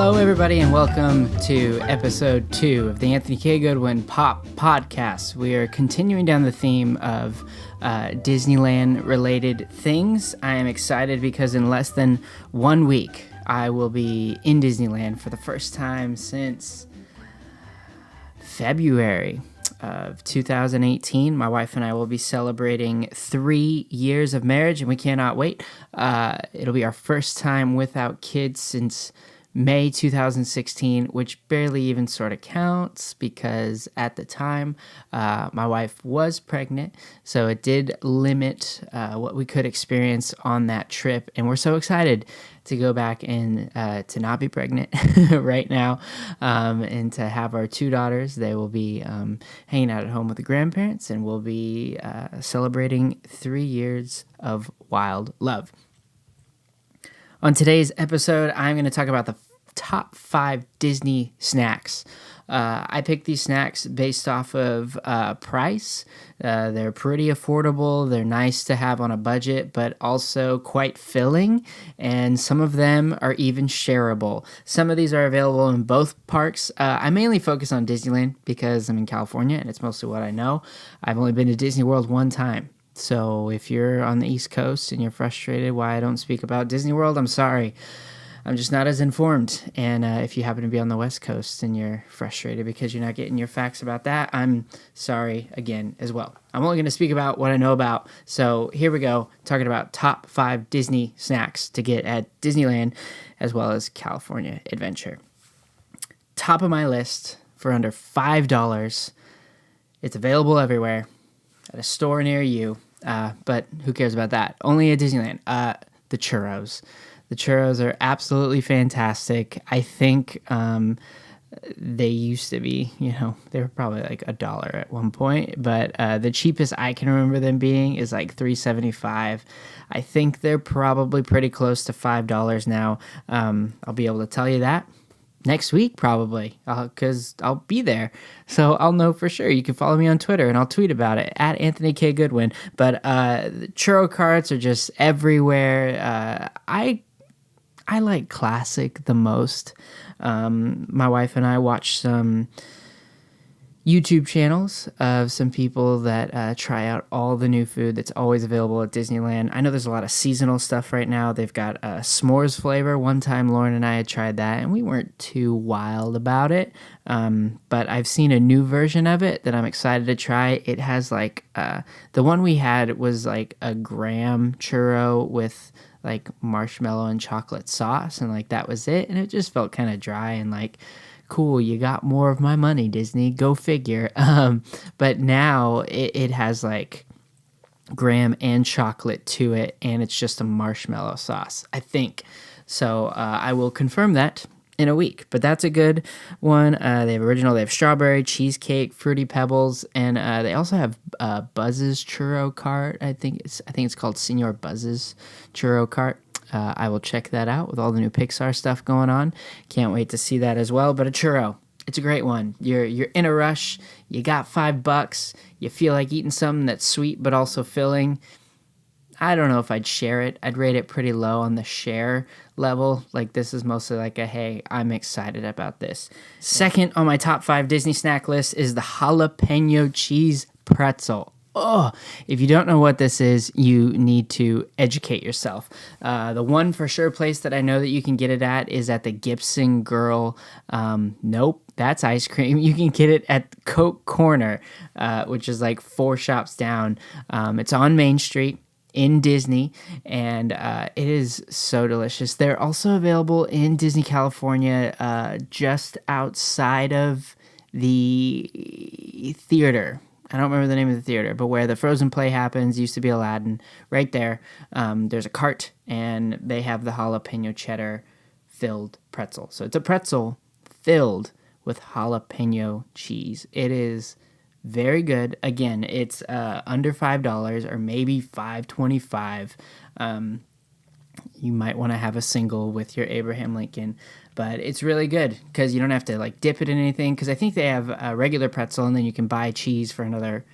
Hello, everybody, and welcome to episode 2 of the AnthonyKGoodwin PopPodcast. We are continuing down the theme of Disneyland-related things. I am excited because in less than 1 week, I will be in Disneyland for the first time since February of 2018. My wife and I will be celebrating 3 years of marriage, and we cannot wait. It'll be our first time without kids since May 2016, which barely even sort of counts because at the time my wife was pregnant, so it did limit what we could experience on that trip, and we're so excited to go back and to not be pregnant right now, and to have our 2 daughters. They will be hanging out at home with the grandparents, and we'll be celebrating 3 years of wild love. On today's episode, I'm going to talk about the top 5 Disney snacks. I picked these snacks based off of price. They're pretty affordable. They're nice to have on a budget, but also quite filling. And some of them are even shareable. Some of these are available in both parks. I mainly focus on Disneyland because I'm in California and it's mostly what I know. I've only been to Disney World 1 time. So if you're on the East Coast and you're frustrated why I don't speak about Disney World, I'm sorry. I'm just not as informed. And if you happen to be on the West Coast and you're frustrated because you're not getting your facts about that, I'm sorry again as well. I'm only going to speak about what I know about. So here we go, talking about top 5 Disney snacks to get at Disneyland as well as California Adventure. Top of my list for under $5. It's available everywhere at a store near you. But who cares about that? Only at Disneyland. The churros. The churros are absolutely fantastic. I think they used to be, they were probably like $1 at one point, but the cheapest I can remember them being is like $3.75. I think they're probably pretty close to $5 now. I'll be able to tell you that next week, probably, because I'll be there. So I'll know for sure. You can follow me on Twitter, and I'll tweet about it, at AnthonyKGoodwin. But the churro carts are just everywhere. I like classic the most. My wife and I watch some YouTube channels of some people that try out all the new food that's always available at Disneyland. I know there's a lot of seasonal stuff right now. They've got a s'mores flavor. One time Lauren and I had tried that, and we weren't too wild about it. But I've seen a new version of it that I'm excited to try. It has like, the one we had was like a graham churro with like marshmallow and chocolate sauce, and like that was it, and it just felt kind of dry and like, cool, you got more of my money, Disney, go figure. But now it has like graham and chocolate to it, and it's just a marshmallow sauce, I think. So I will confirm that in a week, but that's a good one. They have original, they have strawberry, cheesecake, fruity pebbles, and they also have Buzz's churro cart. I think it's called Senor Buzz's churro cart. I will check that out with all the new Pixar stuff going on. Can't wait to see that as well. But a churro, it's a great one. You're in a rush. You got $5. You feel like eating something that's sweet but also filling. I don't know if I'd share it. I'd rate it pretty low on the share level. Like, this is mostly like a, hey, I'm excited about this. Second on my top 5 Disney snack list is the jalapeno cheese pretzel. Oh, if you don't know what this is, you need to educate yourself. The one for sure place that I know that you can get it at is at the Gibson Girl. Nope, that's ice cream. You can get it at Coke Corner, which is like 4 shops down. It's on Main Street in Disney, and it is so delicious. They're also available in Disney California, just outside of the theater. I don't remember the name of the theater, but where the Frozen play happens, used to be Aladdin, right there. There's a cart, and they have the jalapeno cheddar filled pretzel. So it's a pretzel filled with jalapeno cheese. It is very good. Again, it's under $5 or maybe $5.25. You might want to have a single with your Abraham Lincoln, but it's really good because you don't have to like dip it in anything, because I think they have a regular pretzel and then you can buy cheese for another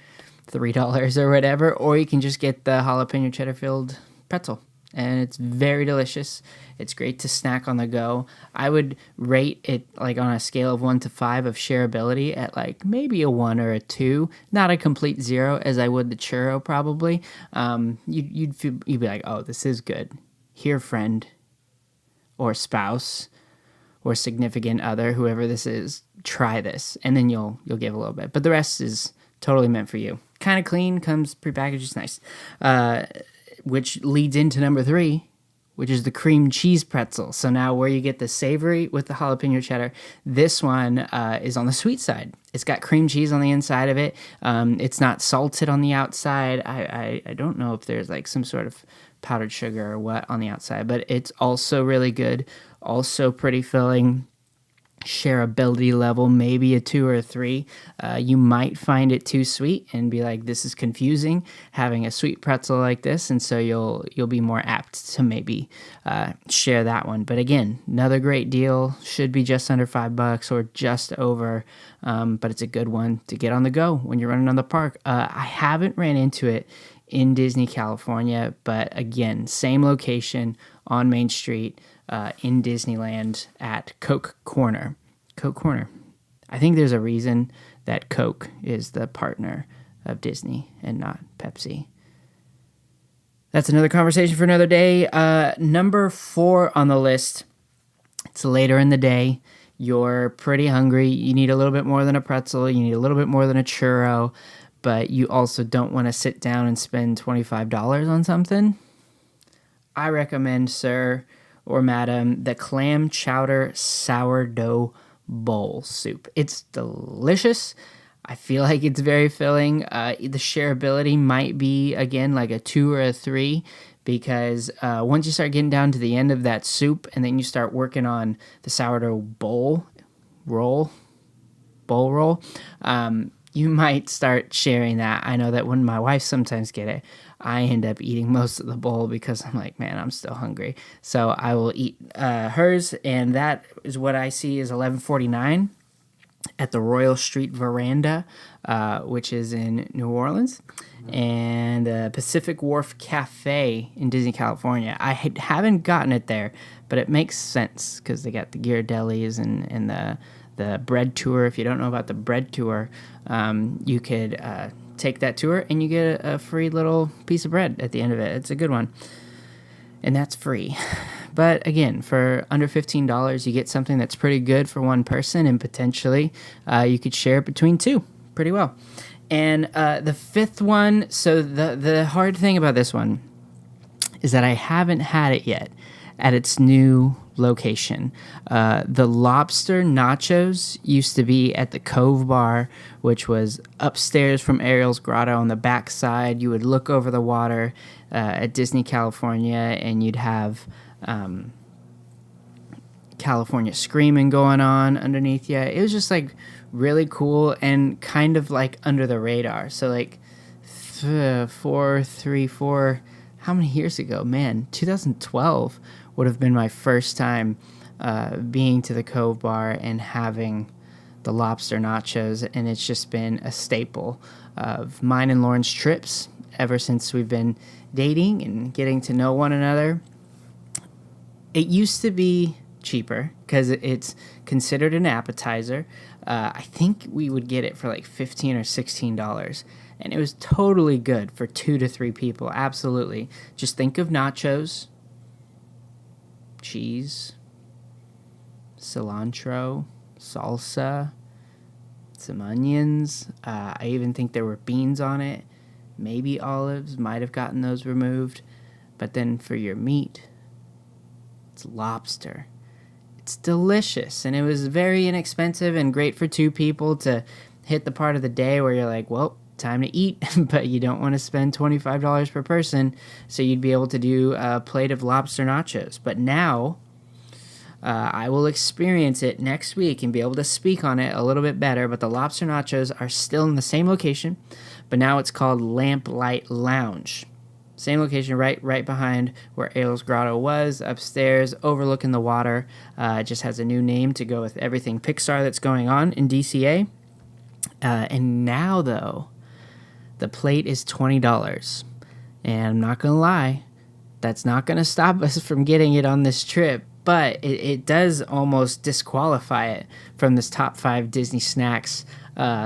$3 or whatever, or you can just get the jalapeno cheddar filled pretzel, and it's very delicious. It's great to snack on the go. I would rate it like on a scale of 1 to 5 of shareability at like maybe a 1 or a 2, not a complete 0 as I would the churro probably. You'd be like, oh, this is good. Here, friend or spouse or significant other, whoever this is, try this, and then you'll give a little bit. But the rest is totally meant for you. Kind of clean, comes prepackaged, it's nice. Which leads into number 3, which is the cream cheese pretzel. So now where you get the savory with the jalapeno cheddar, this one is on the sweet side. It's got cream cheese on the inside of it. It's not salted on the outside. I don't know if there's like some sort of powdered sugar or what on the outside, but it's also really good. Also pretty filling. Shareability level, maybe a 2 or a 3. You might find it too sweet and be like, this is confusing having a sweet pretzel like this, and so you'll be more apt to maybe share that one. But again, another great deal. Should be just under $5 or just over, but it's a good one to get on the go when you're running on the park. I haven't ran into it in Disney California, but again, same location on Main Street. In Disneyland at Coke Corner. Coke Corner. I think there's a reason that Coke is the partner of Disney and not Pepsi. That's another conversation for another day. Number 4 on the list. It's later in the day. You're pretty hungry. You need a little bit more than a pretzel. You need a little bit more than a churro. But you also don't want to sit down and spend $25 on something. I recommend, sir or madam, the clam chowder sourdough bowl soup. It's delicious. I feel like it's very filling. The shareability might be, again, like a 2 or a 3, because once you start getting down to the end of that soup and then you start working on the sourdough bowl roll, you might start sharing that. I know that when my wife sometimes get it, I end up eating most of the bowl because I'm like, man, I'm still hungry. So I will eat hers, and that is what I see is $11.49 at the Royal Street Veranda, which is in New Orleans, and Pacific Wharf Cafe in Disney, California. I haven't gotten it there, but it makes sense because they got the Ghirardellis and the bread tour. If you don't know about the bread tour, you could take that tour and you get a free little piece of bread at the end of it. It's a good one, and that's free. But again, for under $15, you get something that's pretty good for one person, and potentially you could share it between 2 pretty well. And the 5th one, so the hard thing about this one is that I haven't had it yet at its new location. The lobster nachos used to be at the Cove Bar, which was upstairs from Ariel's Grotto on the back side. You would look over the water at Disney California, and you'd have California Screaming going on underneath you. It was just like really cool and kind of like under the radar. So like 4, how many years ago? Man, 2012 would have been my first time being to the Cove Bar and having the lobster nachos, and it's just been a staple of mine and Lauren's trips ever since we've been dating and getting to know one another. It used to be cheaper because it's considered an appetizer. I think we would get it for like $15 or $16, and it was totally good for 2 to 3 people. Absolutely. Just think of nachos, cheese, cilantro, salsa, some onions. I even think there were beans on it, maybe olives. Might have gotten those removed. But then for your meat, it's lobster. It's delicious, and it was very inexpensive and great for 2 people to hit the part of the day where you're like, well, time to eat, but you don't want to spend $25 per person, so you'd be able to do a plate of lobster nachos. But now I will experience it next week and be able to speak on it a little bit better, but the lobster nachos are still in the same location, but now it's called Lamplight Lounge. Same location, right behind where Ariel's Grotto was, upstairs, overlooking the water. It just has a new name to go with everything Pixar that's going on in DCA. And now, though, the plate is $20. And I'm not going to lie, That's not going to stop us from getting it on this trip, but it does almost disqualify it from this top 5 Disney snacks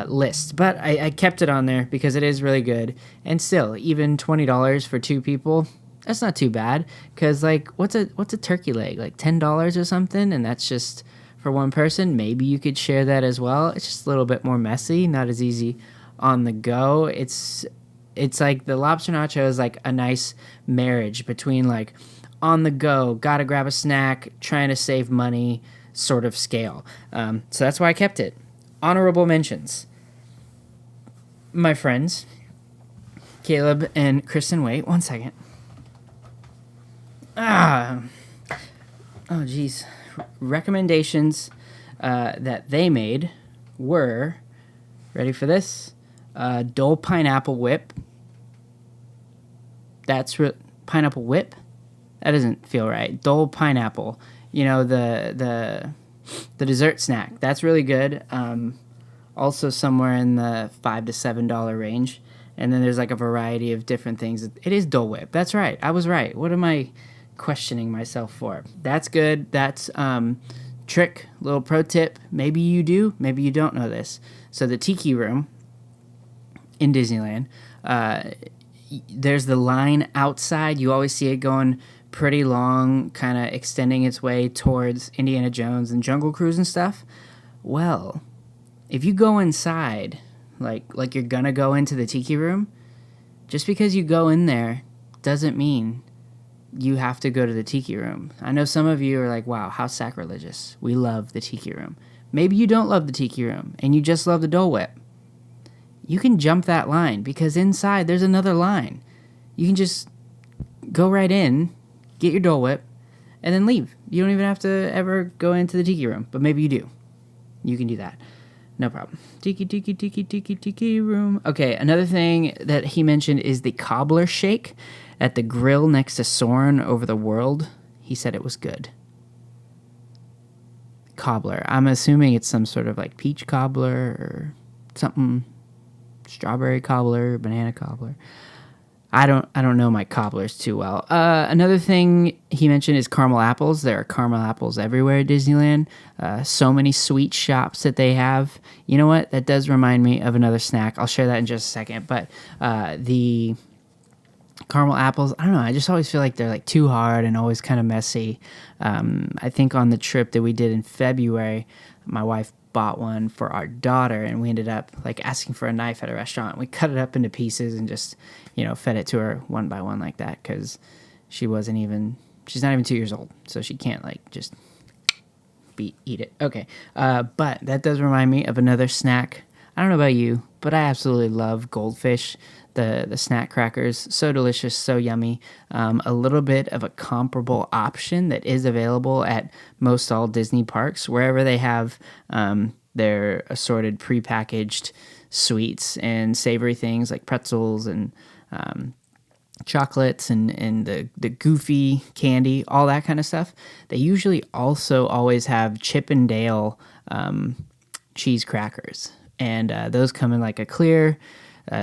list. But I kept it on there because it is really good. And still, even $20 for 2 people, that's not too bad. Because, like, what's a turkey leg? Like $10 or something? And that's just for one person. Maybe you could share that as well. It's just a little bit more messy, not as easy on the go. It's like the lobster nacho is like a nice marriage between like on the go, gotta grab a snack, trying to save money sort of scale. So that's why I kept it. Honorable mentions. My friends, Caleb and Kristen, wait 1 second. Oh, geez. Recommendations that they made were, ready for this? Dole Pineapple Whip. That's Pineapple Whip? That doesn't feel right. Dole Pineapple. You know, the dessert snack. That's really good. Also somewhere in the $5 to $7 range. And then there's like a variety of different things. It is Dole Whip. That's right. I was right. What am I questioning myself for? That's good. That's trick, little pro tip. Maybe you do, maybe you don't know this. So the Tiki Room in Disneyland, there's the line outside. You always see it going pretty long, kind of extending its way towards Indiana Jones and Jungle Cruise and stuff. Well, if you go inside, like you're gonna go into the Tiki Room, just because you go in there doesn't mean you have to go to the Tiki Room. I know some of you are like, wow, how sacrilegious. We love the Tiki Room. Maybe you don't love the Tiki Room and you just love the Dole Whip. You can jump that line because inside there's another line. You can just go right in, get your Dole Whip, and then leave. You don't even have to ever go into the Tiki Room, but maybe you do. You can do that. No problem. Tiki Room. Okay, another thing that he mentioned is the cobbler shake at the grill next to Soarin' Over the World. He said it was good. Cobbler. I'm assuming it's some sort of like peach cobbler or something. Strawberry cobbler, banana cobbler. I don't know my cobblers too well. Another thing he mentioned is caramel apples. There are caramel apples everywhere at Disneyland. So many sweet shops that they have. You know what? That does remind me of another snack. I'll share that in just a second. But the caramel apples, I don't know. I just always feel like they're like too hard and always kind of messy. I think on the trip that we did in February, my wife bought one for our daughter, and we ended up like asking for a knife at a restaurant. We cut it up into pieces and just, fed it to her one by one like that because she's not even 2 years old, so she can't like just eat it. Okay, but that does remind me of another snack. I don't know about you, but I absolutely love Goldfish, the snack crackers. So delicious, so yummy. A little bit of a comparable option that is available at most all Disney parks, wherever they have their assorted prepackaged sweets and savory things like pretzels and chocolates and the goofy candy, all that kind of stuff. They usually also always have Chip and Dale cheese crackers. And those come in like a clear,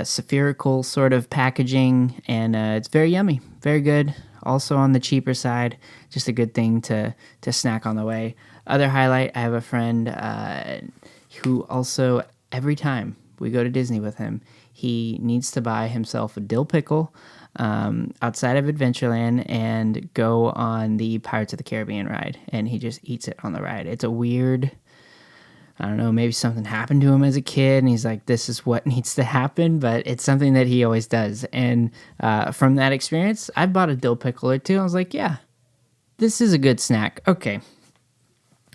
spherical sort of packaging, and it's very yummy, very good. Also on the cheaper side, just a good thing to snack on the way. Other highlight, I have a friend who also, every time we go to Disney with him, he needs to buy himself a dill pickle outside of Adventureland and go on the Pirates of the Caribbean ride, and he just eats it on the ride. It's a weird, I don't know, maybe something happened to him as a kid, and he's like, this is what needs to happen, but it's something that he always does. And from that experience, I bought a dill pickle or two. I was like, yeah, this is a good snack. Okay.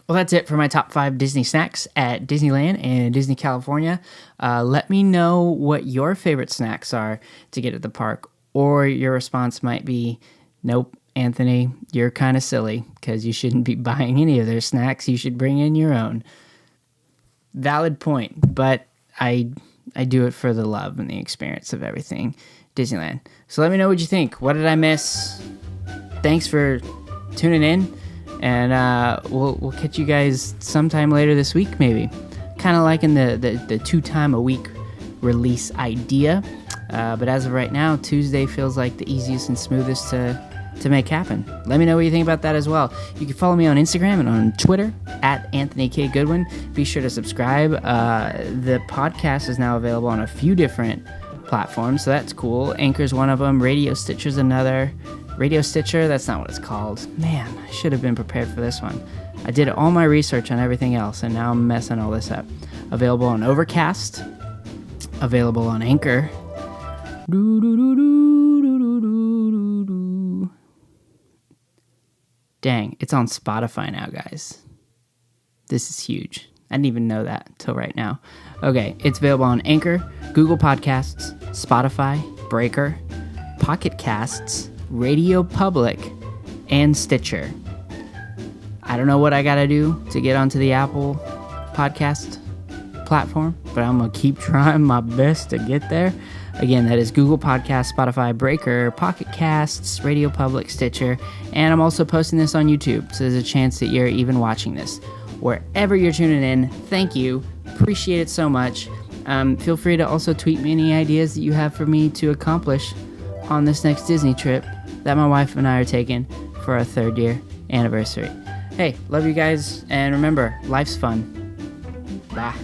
Well, that's it for my top 5 Disney snacks at Disneyland and Disney California. Let me know what your favorite snacks are to get at the park, or your response might be, nope, Anthony, you're kind of silly because you shouldn't be buying any of their snacks. You should bring in your own. Valid point, but I do it for the love and the experience of everything Disneyland. So let me know what you think. What did I miss? Thanks for tuning in, and we'll catch you guys sometime later this week, maybe. Kind of liking the 2-time a week release idea, but as of right now, Tuesday feels like the easiest and smoothest to to make happen. Let me know what you think about that as well. You can follow me on Instagram and on Twitter at AnthonyKGoodwin. Be sure to subscribe. The podcast is now available on a few different platforms, so that's cool. Anchor's one of them. Radio Stitcher's another. Radio Stitcher, that's not what it's called. Man, I should have been prepared for this one. I did all my research on everything else, and now I'm messing all this up. Available on Overcast. Available on Anchor. Dang, it's on Spotify now, guys. This is huge. I didn't even know that until right now. Okay, it's available on Anchor, Google Podcasts, Spotify, Breaker, Pocket Casts, Radio Public, and Stitcher. I don't know what I gotta do to get onto the Apple podcast platform, but I'm gonna keep trying my best to get there. Again, that is Google Podcasts, Spotify, Breaker, Pocket Casts, Radio Public, Stitcher, and I'm also posting this on YouTube, so there's a chance that you're even watching this. Wherever you're tuning in, thank you. Appreciate it so much. Feel free to also tweet me any ideas that you have for me to accomplish on this next Disney trip that my wife and I are taking for our 3rd year anniversary. Hey, love you guys, and remember, life's fun. Bye.